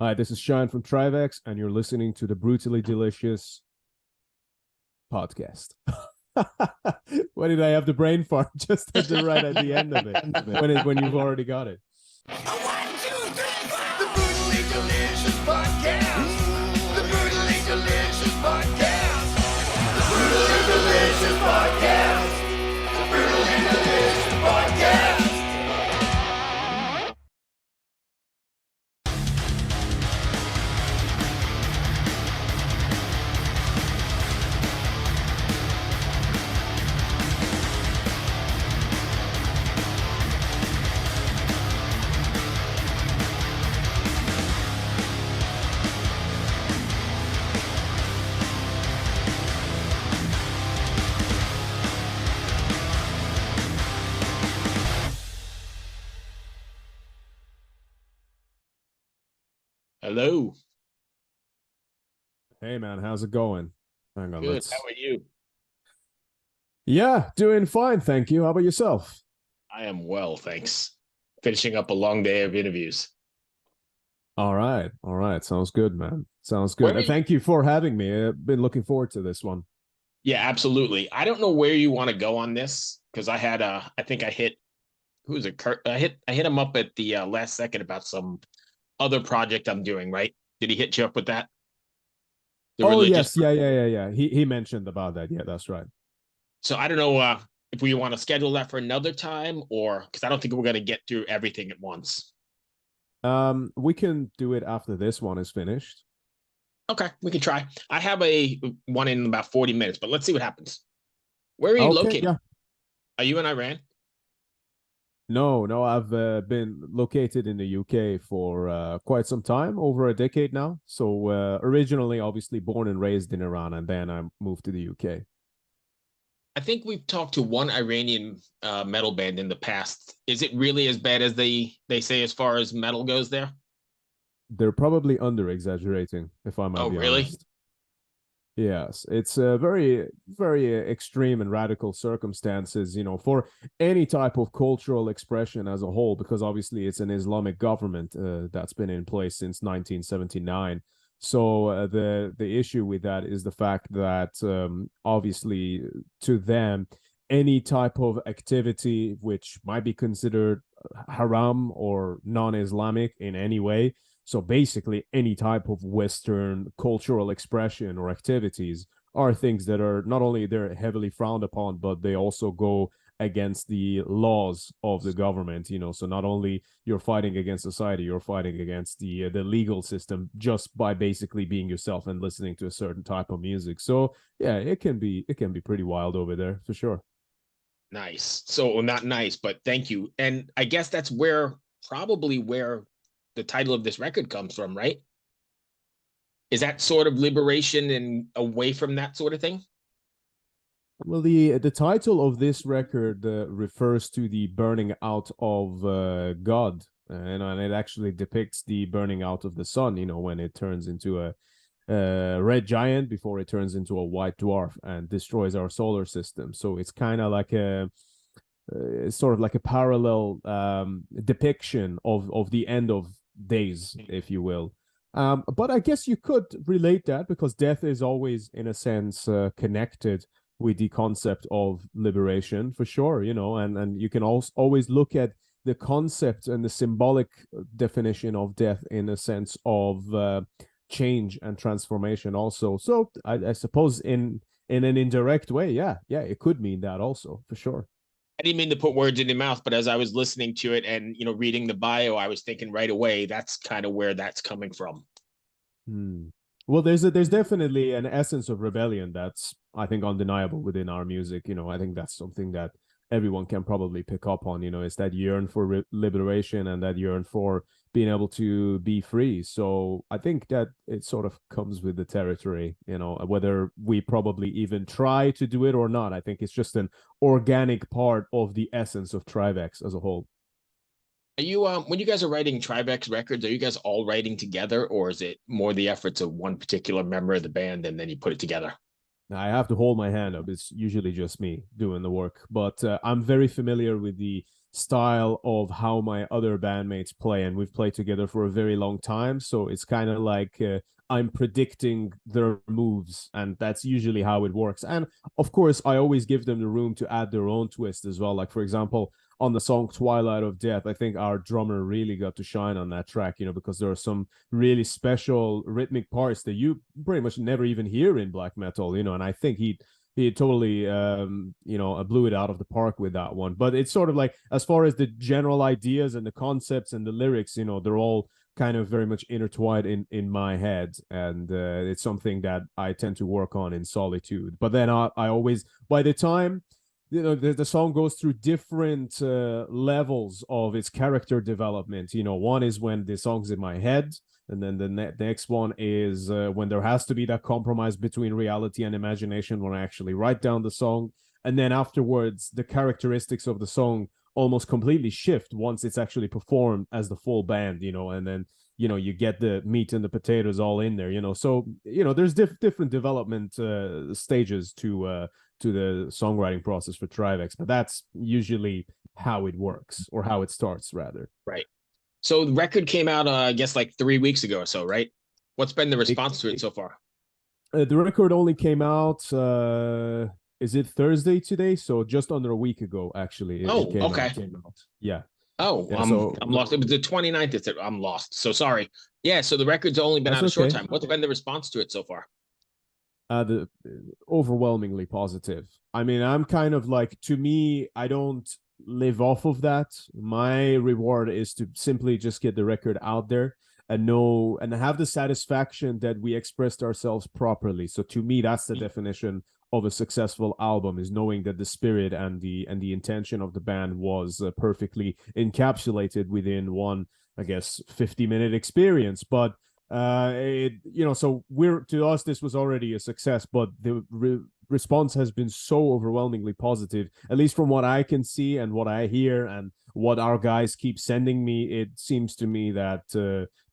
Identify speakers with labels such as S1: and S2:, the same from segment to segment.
S1: Hi, this is Shayan from Trivax, and you're listening to the Brutally Delicious podcast. Why did I have the brain fart just at the end of it when you've already got it?
S2: One, two, three, four. The Brutally Delicious Podcast. The Brutally Delicious Podcast. The Brutally Delicious Podcast. The Brutally Delicious Podcast.
S3: Hello.
S1: Hey man, how's it going? Hang on,
S3: Good. How are you?
S1: Yeah, doing fine, thank you. How about yourself?
S3: I am well, thanks. Finishing up a long day of interviews.
S1: All right, sounds good, man. Sounds
S3: Where
S1: good.
S3: are
S1: And thank you for having me. I've been looking forward to this one.
S3: Yeah, absolutely. I don't know where you want to go on this because I had I think I hit who's it? Kurt. I hit him up at the last second about some other project I'm doing, right? Did he hit you up with that? The
S1: Oh
S3: religious.
S1: yes, yeah. He mentioned about that. Yeah, that's right.
S3: So I don't know if we want to schedule that for another time or because I don't think we're going to get through everything at once.
S1: We can do it after this one is finished.
S3: Okay, we can try. I have a one in about 40 minutes, but let's see what happens. Where are you
S1: Okay,
S3: located?
S1: yeah.
S3: Are you in Iran?
S1: No, I've been located in the UK for quite some time, over a decade now. So originally, obviously, born and raised in Iran, and then I moved to the UK.
S3: I think we've talked to one Iranian metal band in the past. Is it really as bad as they say as far as metal goes there?
S1: They're probably under exaggerating, if I might
S3: Oh,
S1: be
S3: really?
S1: honest. Yes, it's very, very extreme and radical circumstances, for any type of cultural expression as a whole, because obviously it's an Islamic government that's been in place since 1979. So the issue with that is the fact that obviously to them, any type of activity which might be considered haram or non-Islamic in any way, so basically, any type of Western cultural expression or activities are things that are not only they're heavily frowned upon, but they also go against the laws of the government. So not only you're fighting against society, you're fighting against the legal system just by basically being yourself and listening to a certain type of music. So yeah, it can be pretty wild over there for sure.
S3: Nice. So well, not nice, but thank you. And I guess that's where probably where the title of this record comes from, right? Is that sort of liberation and away from that sort of thing?
S1: Well, the title of this record refers to the burning out of God, and it actually depicts the burning out of the sun. When it turns into a red giant before it turns into a white dwarf and destroys our solar system. So it's kind of like it's sort of like a parallel depiction of the end of days, if you will. But I guess you could relate that because death is always, in a sense, connected with the concept of liberation for sure, and you can also always look at the concept and the symbolic definition of death in a sense of change and transformation also. So I suppose in an indirect way, yeah, it could mean that also for sure.
S3: I didn't mean to put words in your mouth, but as I was listening to it and reading the bio, I was thinking right away that's kind of where that's coming from.
S1: Well, there's definitely an essence of rebellion that's, I think, undeniable within our music. I think that's something that everyone can probably pick up on. It's that yearn for liberation and that yearn for being able to be free. So I think that it sort of comes with the territory. Whether we probably even try to do it or not, I think it's just an organic part of the essence of Trivax as a whole.
S3: Are you when you guys are writing Trivax records, are you guys all writing together, or is it more the efforts of one particular member of the band and then you put it together?
S1: I have to hold my hand up. It's usually just me doing the work, but I'm very familiar with the style of how my other bandmates play, and we've played together for a very long time. So it's kind of like I'm predicting their moves, and that's usually how it works. And of course, I always give them the room to add their own twist as well. Like, for example, on the song Twilight of Death, I think our drummer really got to shine on that track, because there are some really special rhythmic parts that you pretty much never even hear in black metal, and I think he totally blew it out of the park with that one. But it's sort of like, as far as the general ideas and the concepts and the lyrics, they're all kind of very much intertwined in my head, and it's something that I tend to work on in solitude. But then I always, by the time the song goes through different levels of its character development. One is when the song's in my head, and then the next one is when there has to be that compromise between reality and imagination when I actually write down the song. And then afterwards, the characteristics of the song almost completely shift once it's actually performed as the full band, and then you get the meat and the potatoes all in there, so there's different development stages to the songwriting process for Trivax, but that's usually how it works, or how it starts rather.
S3: Right. So the record came out, I guess, like 3 weeks ago or so, right? What's been the response to it so far?
S1: The record only came out, is it Thursday today? So just under a week ago, actually.
S3: Oh,
S1: came
S3: okay.
S1: Out. Yeah.
S3: Oh,
S1: Yeah, so
S3: I'm lost. It was the 29th. I'm lost. So sorry. Yeah, so the record's only been out a short time. What's been the response to it so far?
S1: The overwhelmingly positive. I mean, I'm kind of like, to me, I don't live off of that. My reward is to simply just get the record out there and know and have the satisfaction that we expressed ourselves properly. So to me, that's the definition of a successful album, is knowing that the spirit and the intention of the band was perfectly encapsulated within one, I guess, 50-minute experience. But so to us, this was already a success, but the response has been so overwhelmingly positive, at least from what I can see and what I hear and what our guys keep sending me. It seems to me that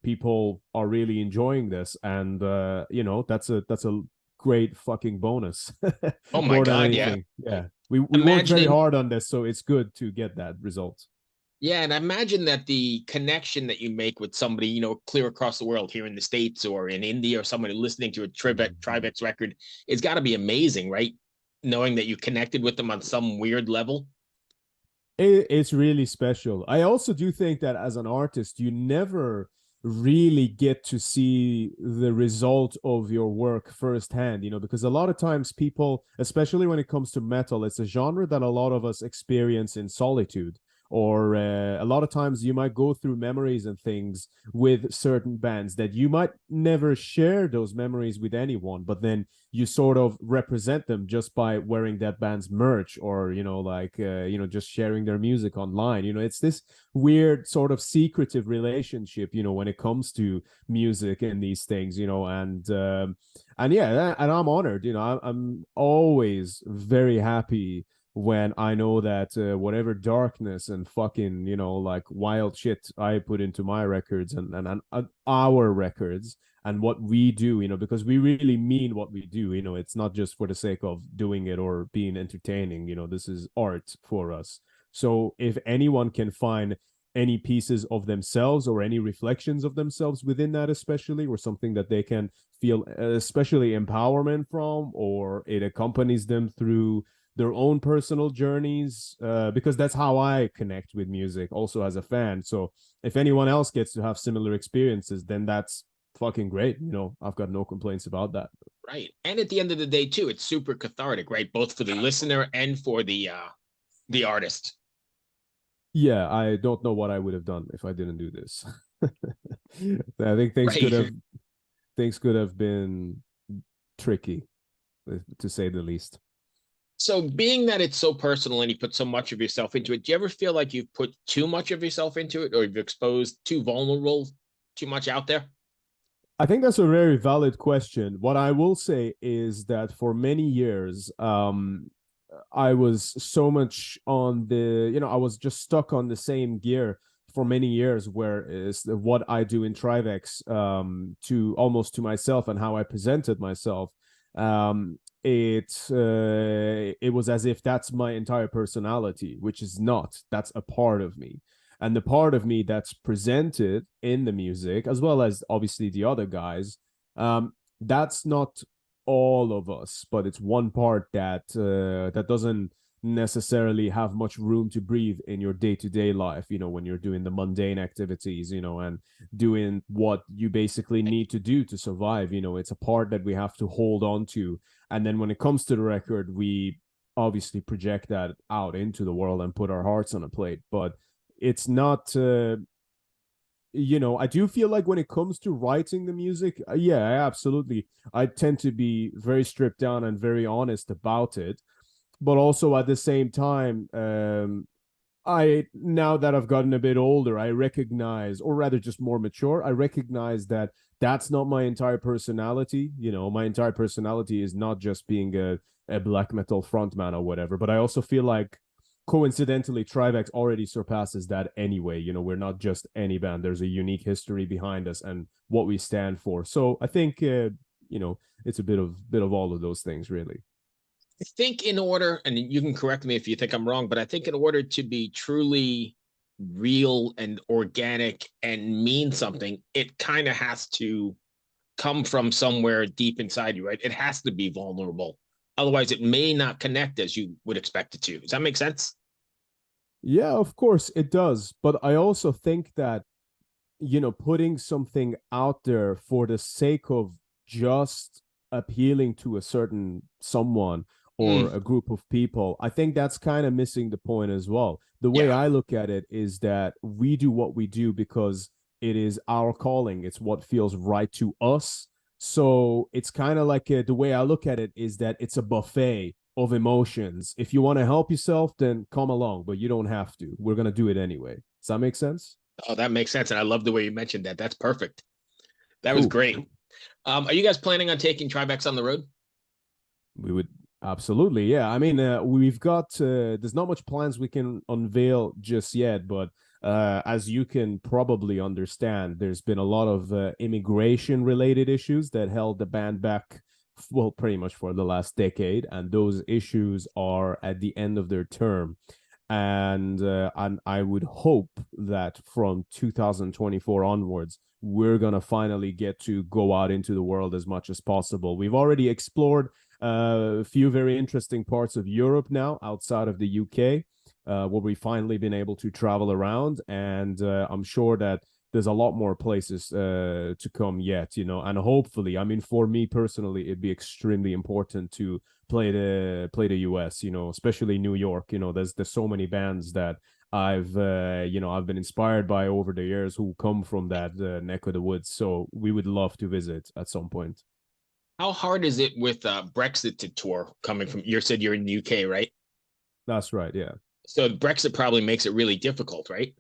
S1: people are really enjoying this, and that's a great fucking bonus.
S3: Oh my God,
S1: yeah. We worked very hard on this, so it's good to get that result.
S3: Yeah, and I imagine that the connection that you make with somebody, clear across the world, here in the States or in India, or somebody listening to a Trivax record, it's got to be amazing, right? Knowing that you connected with them on some weird level.
S1: It's really special. I also do think that as an artist, you never really get to see the result of your work firsthand, because a lot of times people, especially when it comes to metal, it's a genre that a lot of us experience in solitude. Or a lot of times you might go through memories and things with certain bands that you might never share those memories with anyone, but then you sort of represent them just by wearing that band's merch, or just sharing their music online. It's this weird sort of secretive relationship, when it comes to music and these things, and yeah, and I'm honored. I'm always very happy when I know that whatever darkness and fucking, like wild shit I put into my records and our records and what we do, because we really mean what we do. It's not just for the sake of doing it or being entertaining. This is art for us. So if anyone can find any pieces of themselves or any reflections of themselves within that, especially, or something that they can feel especially empowerment from, or it accompanies them through their own personal journeys, because that's how I connect with music also as a fan. So if anyone else gets to have similar experiences, then that's fucking great. I've got no complaints about that.
S3: Right. And at the end of the day too, it's super cathartic, right? Both for the listener and for the artist.
S1: Yeah, I don't know what I would have done if I didn't do this. I think things could have been tricky, to say the least.
S3: So being that it's so personal and you put so much of yourself into it, do you ever feel like you've put too much of yourself into it, or you've exposed too vulnerable, too much out there?
S1: I think that's a very valid question. What I will say is that for many years, I was so much on I was just stuck on the same gear for many years, where is what I do in Trivax, to almost to myself and how I presented myself. It was as if that's my entire personality, which is not. That's a part of me. And the part of me that's presented in the music, as well as obviously the other guys, that's not all of us, but it's one part that doesn't necessarily have much room to breathe in your day-to-day life, when you're doing the mundane activities, and doing what you basically need to do to survive. It's a part that we have to hold on to. And then when it comes to the record, we obviously project that out into the world and put our hearts on a plate. But it's not I do feel like when it comes to writing the music, absolutely, I tend to be very stripped down and very honest about it. But also at the same time, now that I've gotten a bit older, I recognize, or rather just more mature, I recognize that that's not my entire personality. My entire personality is not just being a black metal frontman or whatever. But I also feel like coincidentally, Trivax already surpasses that anyway. We're not just any band. There's a unique history behind us and what we stand for. So I think it's a bit of all of those things, really.
S3: I think in order, and you can correct me if you think I'm wrong, but I think in order to be truly real and organic and mean something, it kind of has to come from somewhere deep inside you, right? It has to be vulnerable. Otherwise, it may not connect as you would expect it to. Does that make sense?
S1: Yeah, of course it does. But I also think that, putting something out there for the sake of just appealing to a certain someone or a group of people, I think that's kind of missing the point as well. The way I look at it is that we do what we do because it is our calling. It's what feels right to us. So it's kind of like the way I look at it is that it's a buffet of emotions. If you want to help yourself, then come along, but you don't have to. We're going to do it anyway. Does that make sense?
S3: Oh, that makes sense. And I love the way you mentioned that. That's perfect. That was
S1: Cool.
S3: great. Are you guys planning on taking Trivax on the road?
S1: We would absolutely. Yeah. I mean, we've got, there's not much plans we can unveil just yet, but as you can probably understand, there's been a lot of immigration related issues that held the band back, well, pretty much for the last decade. And those issues are at the end of their term. And I would hope that from 2024 onwards, we're going to finally get to go out into the world as much as possible. We've already explored a few very interesting parts of Europe now outside of the UK, where we've finally been able to travel around. And I'm sure that there's a lot more places to come yet, and hopefully, I mean, for me personally, it'd be extremely important to play the US, especially New York. There's so many bands that I've been inspired by over the years who come from that neck of the woods. So we would love to visit at some point.
S3: How hard is it with Brexit to tour coming from, you said you're in the UK, right?
S1: That's right. Yeah.
S3: So Brexit probably makes it really difficult, right?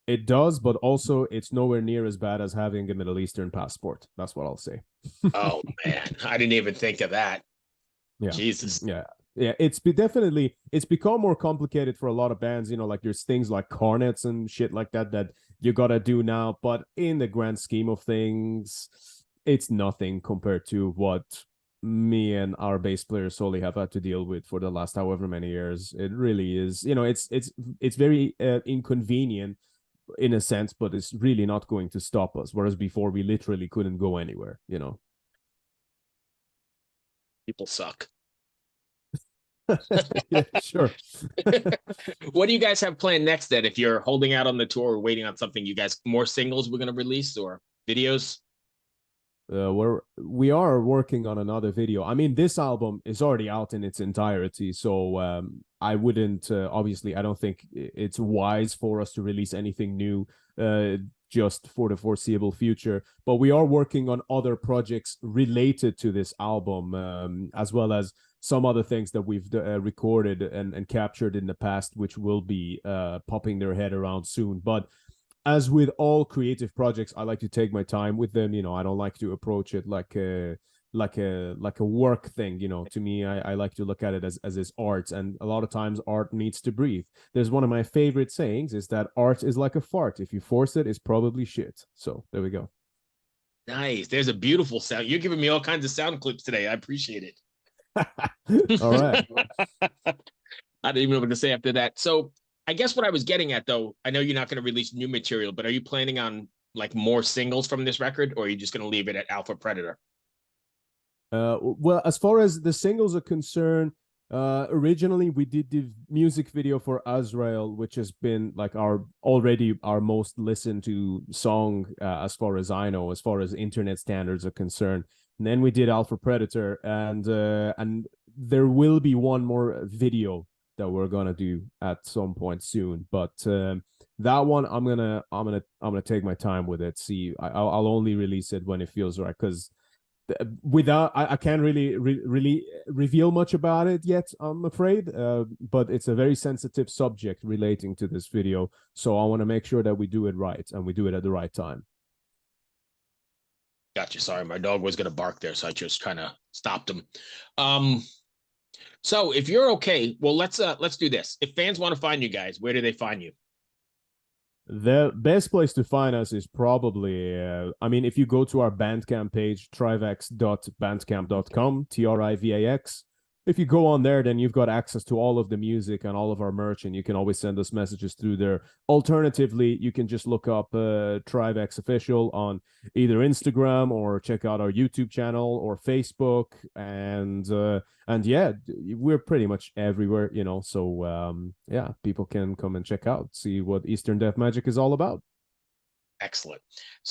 S1: It does, but also it's nowhere near as bad as having a Middle Eastern passport. That's what I'll say.
S3: Oh man, I didn't even think of that.
S1: Yeah.
S3: Jesus.
S1: Yeah. It's become more complicated for a lot of bands. Like there's things like cornets and shit like that you gotta do now. But in the grand scheme of things, it's nothing compared to what me and our bass player Soli have had to deal with for the last however many years. It really is. It's very inconvenient in a sense, but it's really not going to stop us. Whereas before we literally couldn't go anywhere,
S3: People suck.
S1: Yeah, sure.
S3: What do you guys have planned next then? If you're holding out on the tour or waiting on something, you guys more singles we're going to release or videos?
S1: We are working on another video. I mean, this album is already out in its entirety, so I wouldn't obviously I don't think it's wise for us to release anything new just for the foreseeable future, but we are working on other projects related to this album, as well as some other things that we've recorded and captured in the past, which will be popping their head around soon. But as with all creative projects, I like to take my time with them. I don't like to approach it like a work thing. To me, I like to look at it as this art, and a lot of times art needs to breathe. There's one of my favorite sayings is that art is like a fart. If you force it, it's probably shit. So there we go.
S3: Nice. There's a beautiful sound. You're giving me all kinds of sound clips today. I appreciate it.
S1: All right.
S3: I didn't even know what to say after that. So I guess what I was getting at, though, I know you're not going to release new material, but are you planning on like more singles from this record, or are you just going to leave it at Alpha Predator?
S1: Well, as far as the singles are concerned, originally we did the music video for Azrael, which has been like our most listened to song, as far as I know, as far as internet standards are concerned. And then we did Alpha Predator, and there will be one more video that we're gonna do at some point soon. But that one, I'm gonna take my time with it. See, I'll only release it when it feels right, because without I can't really reveal much about it yet, I'm afraid, but it's a very sensitive subject relating to this video, so I want to make sure that we do it right and we do it at the right time.
S3: Gotcha. Sorry, my dog was going to bark there, so I just kind of stopped him. So if you're okay, well, let's do this. If fans want to find you guys, where do they find you?
S1: The best place to find us is probably, I mean, if you go to our Bandcamp page, trivax.bandcamp.com, Trivax. If you go on there, then you've got access to all of the music and all of our merch, and you can always send us messages through there. Alternatively, you can just look up Trivax Official on either Instagram, or check out our YouTube channel or Facebook, and yeah, we're pretty much everywhere, you know. So yeah, people can come and check out, see what Eastern Death Magic is all about.
S3: Excellent.